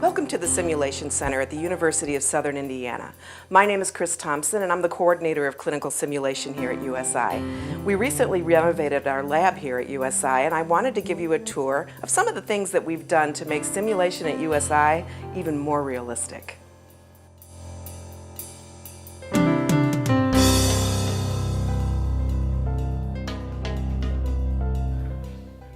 Welcome to the Simulation Center at the University of Southern Indiana. My name is Chris Thompson and I'm the coordinator of clinical simulation here at USI. We recently renovated our lab here at USI and I wanted to give you a tour of some of the things that we've done to make simulation at USI even more realistic.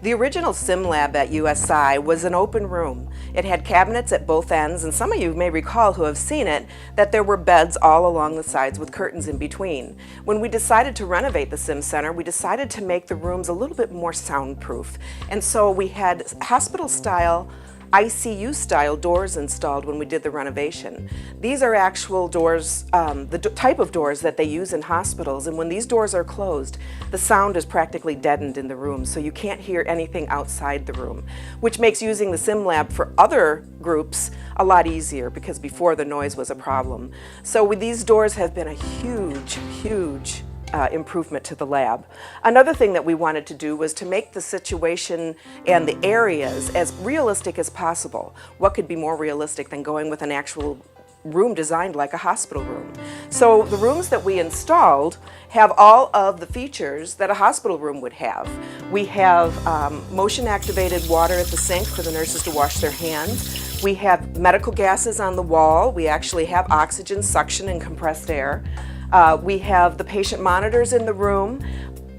The original sim lab at USI was an open room. It had cabinets at both ends, and some of you may recall who have seen it that there were beds all along the sides with curtains in between. When we decided to renovate the sim center, we decided to make the rooms a little bit more soundproof. And so we had hospital-style ICU-style doors installed when we did the renovation. These are actual doors, the type of doors that they use in hospitals, and when these doors are closed, the sound is practically deadened in the room, so you can't hear anything outside the room, which makes using the sim lab for other groups a lot easier because before the noise was a problem. So these doors have been a huge improvement to the lab. Another thing that we wanted to do was to make the situation and the areas as realistic as possible. What could be more realistic than going with an actual room designed like a hospital room? So the rooms that we installed have all of the features that a hospital room would have. We have motion activated water at the sink for the nurses to wash their hands. We have medical gases on the wall. We actually have oxygen, suction, and compressed air. We have the patient monitors in the room,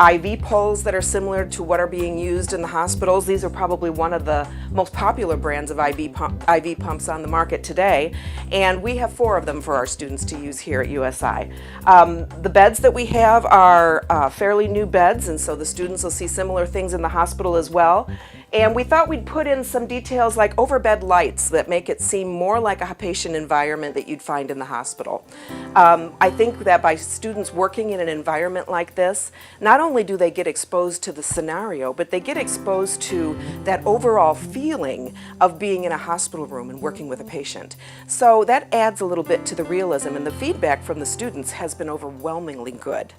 IV poles that are similar to what are being used in the hospitals. These are probably one of the most popular brands of IV pumps on the market today, and we have 4 of them for our students to use here at USI. The beds that we have are fairly new beds, and so the students will see similar things in the hospital as well. And we thought we'd put in some details like overbed lights that make it seem more like a patient environment that you'd find in the hospital. I think that by students working in an environment like this, not only do they get exposed to the scenario, but they get exposed to that overall feeling of being in a hospital room and working with a patient. So that adds a little bit to the realism, and the feedback from the students has been overwhelmingly good.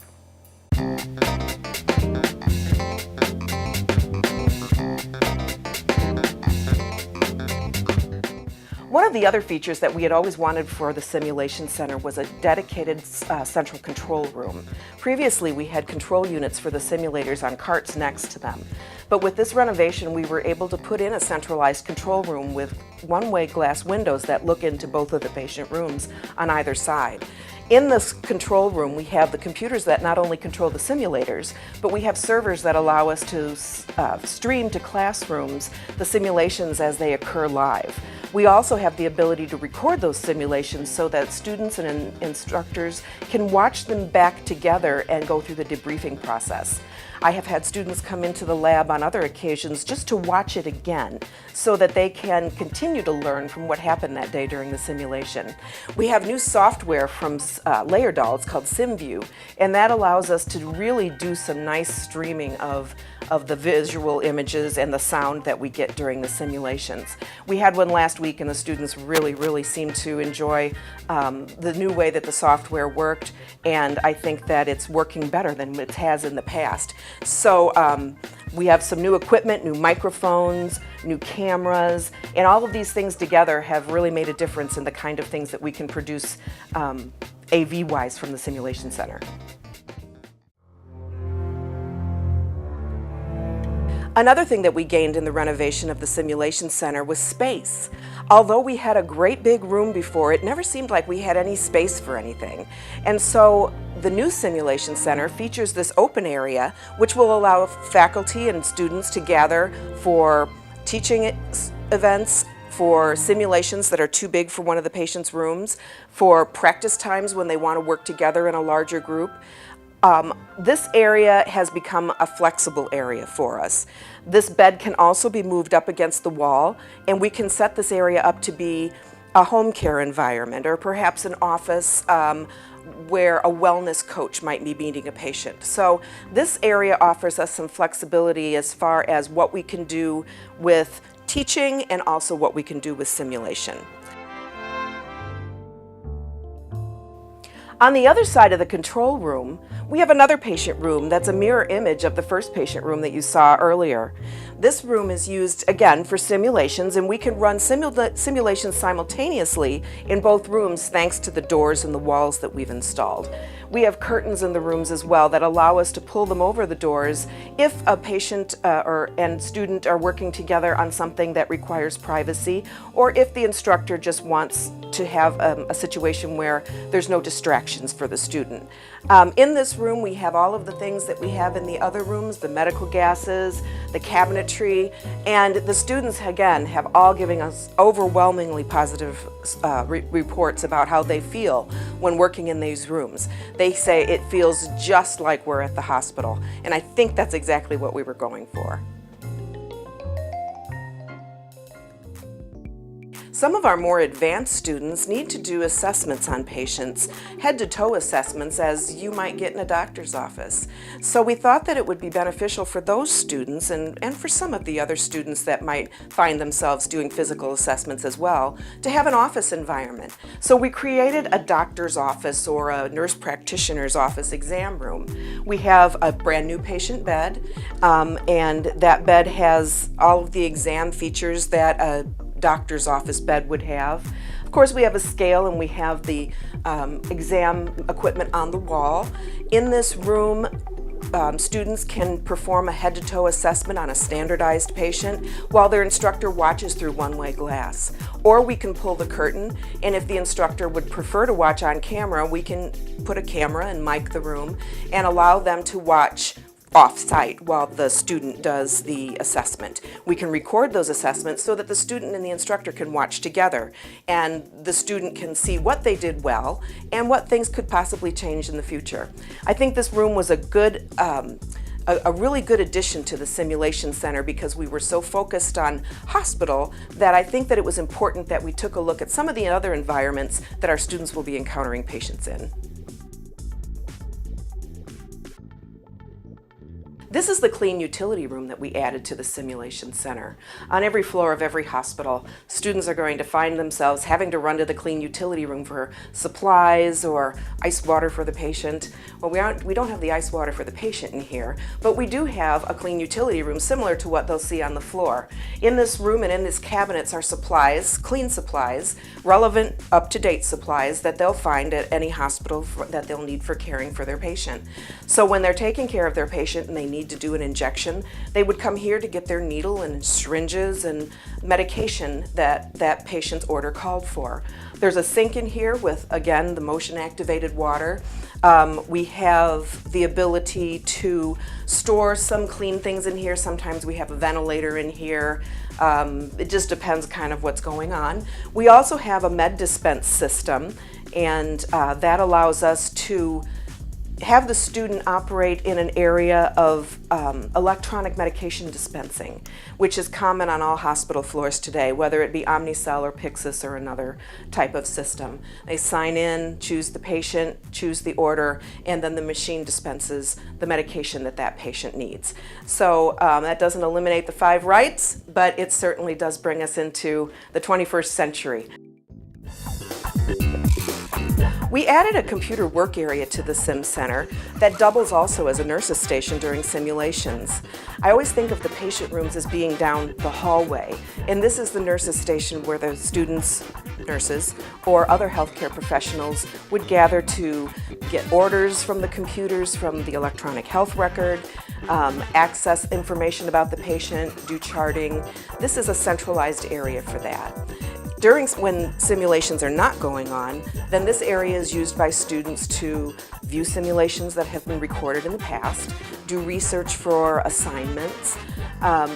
One of the other features that we had always wanted for the Simulation Center was a dedicated central control room. Previously, we had control units for the simulators on carts next to them. But with this renovation, we were able to put in a centralized control room with one-way glass windows that look into both of the patient rooms on either side. In this control room, we have the computers that not only control the simulators, but we have servers that allow us to stream to classrooms the simulations as they occur live. We also have the ability to record those simulations so that students and instructors can watch them back together and go through the debriefing process. I have had students come into the lab on other occasions just to watch it again so that they can continue to learn from what happened that day during the simulation. We have new software from Layerdol, it's called SimView, and that allows us to really do some nice streaming of the visual images and the sound that we get during the simulations. We had one last week and the students really seemed to enjoy the new way that the software worked, and I think that it's working better than it has in the past. So we have some new equipment, new microphones, new cameras, and all of these things together have really made a difference in the kind of things that we can produce AV-wise from the Simulation Center. Another thing that we gained in the renovation of the Simulation Center was space. Although we had a great big room before, it never seemed like we had any space for anything. And so the new Simulation Center features this open area which will allow faculty and students to gather for teaching events, for simulations that are too big for one of the patient's rooms, for practice times when they want to work together in a larger group. This area has become a flexible area for us. This bed can also be moved up against the wall, and we can set this area up to be a home care environment or perhaps an office where a wellness coach might be meeting a patient. So this area offers us some flexibility as far as what we can do with teaching and also what we can do with simulation. On the other side of the control room, we have another patient room that's a mirror image of the first patient room that you saw earlier. This room is used, again, for simulations, and we can run simulations simultaneously in both rooms thanks to the doors and the walls that we've installed. We have curtains in the rooms as well that allow us to pull them over the doors if a patient and student are working together on something that requires privacy, or if the instructor just wants to have a situation where there's no distractions for the student. In this room we have all of the things that we have in the other rooms, the medical gases, the cabinetry, and the students again have all giving us overwhelmingly positive reports about how they feel when working in these rooms. They say it feels just like we're at the hospital, and I think that's exactly what we were going for. Some of our more advanced students need to do assessments on patients, head-to-toe assessments as you might get in a doctor's office. So we thought that it would be beneficial for those students and for some of the other students that might find themselves doing physical assessments as well, to have an office environment. So we created a doctor's office or a nurse practitioner's office exam room. We have a brand new patient bed, and that bed has all of the exam features that a doctor's office bed would have. Of course, we have a scale and we have the exam equipment on the wall. In this room, students can perform a head-to-toe assessment on a standardized patient while their instructor watches through one-way glass. Or we can pull the curtain, and if the instructor would prefer to watch on camera, we can put a camera and mic the room and allow them to watch off-site while the student does the assessment. We can record those assessments so that the student and the instructor can watch together, and the student can see what they did well and what things could possibly change in the future. I think this room was a really good addition to the simulation center because we were so focused on hospital that I think that it was important that we took a look at some of the other environments that our students will be encountering patients in. This is the clean utility room that we added to the simulation center. On every floor of every hospital, students are going to find themselves having to run to the clean utility room for supplies or ice water for the patient. Well, we don't have the ice water for the patient in here, but we do have a clean utility room similar to what they'll see on the floor. In this room and in these cabinets are supplies, clean supplies, relevant, up-to-date supplies that they'll find at any hospital that they'll need for caring for their patient. So when they're taking care of their patient and they need to do an injection, they would come here to get their needle and syringes and medication that patient's order called for. There's a sink in here with, again, the motion activated water. We have the ability to store some clean things in here. Sometimes we have a ventilator in here. It just depends kind of what's going on. We also have a med dispense system, and that allows us to have the student operate in an area of electronic medication dispensing, which is common on all hospital floors today, whether it be Omnicell or Pyxis or another type of system. They sign in, choose the patient, choose the order, and then the machine dispenses the medication that that patient needs. So that doesn't eliminate the 5 rights, but it certainly does bring us into the 21st century. We added a computer work area to the Sim Center that doubles also as a nurse's station during simulations. I always think of the patient rooms as being down the hallway, and this is the nurse's station where the students, nurses, or other healthcare professionals would gather to get orders from the computers, from the electronic health record, access information about the patient, do charting. This is a centralized area for that. When simulations are not going on, then this area is used by students to view simulations that have been recorded in the past, do research for assignments,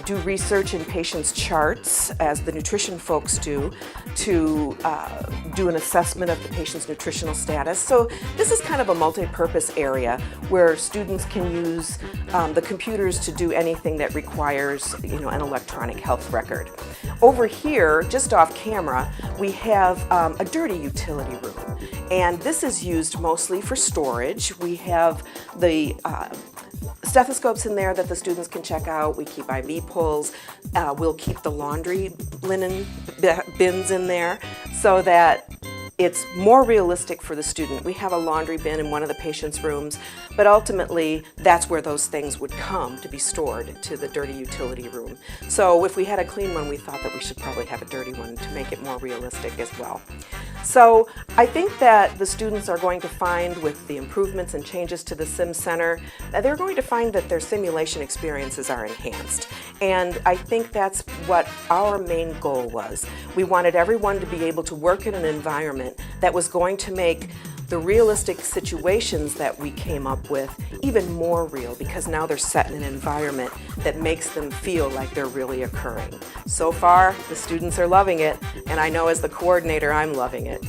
do research in patients' charts, as the nutrition folks do, to do an assessment of the patient's nutritional status. So this is kind of a multi-purpose area where students can use the computers to do anything that requires, an electronic health record. Over here, just off camera, we have a dirty utility room, and this is used mostly for storage. We have the stethoscopes in there that the students can check out. We keep IV pulls. We'll keep the laundry linen bins in there so that it's more realistic for the student. We have a laundry bin in one of the patient's rooms, but ultimately that's where those things would come to be stored, to the dirty utility room. So if we had a clean one, we thought that we should probably have a dirty one to make it more realistic as well. So I think that the students are going to find, with the improvements and changes to the Sim Center, that they're going to find that their simulation experiences are enhanced. And I think that's what our main goal was. We wanted everyone to be able to work in an environment that was going to make the realistic situations that we came up with even more real, because now they're set in an environment that makes them feel like they're really occurring. So far, the students are loving it, and I know as the coordinator, I'm loving it.